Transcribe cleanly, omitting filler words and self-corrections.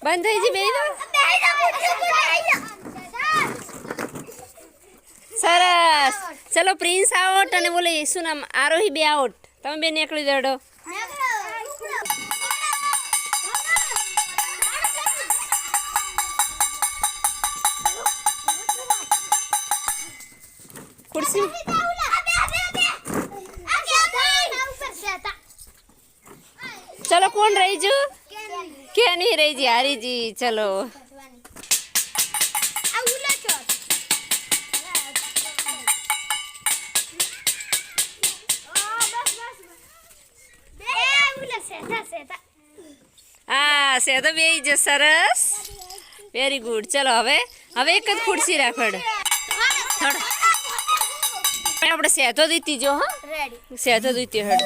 બંધ થઈ જી બેહી સરસ ચલો પ્રિન્સ આઉટ અને બોલે શું નામ આરોહી બે આઉટ તમે બે નીકળી દડો ખુરશી चलो कौन रही जू क्या नहीं रही जी हारी जी चलो हाँ से तो बेई जो सरस वेरी गुड चलो हवे हवे एक ज खुर्सी राखड़ थोड़ा આપણે સેતો દીધી જો હા રેડી સેતો દીધી હડ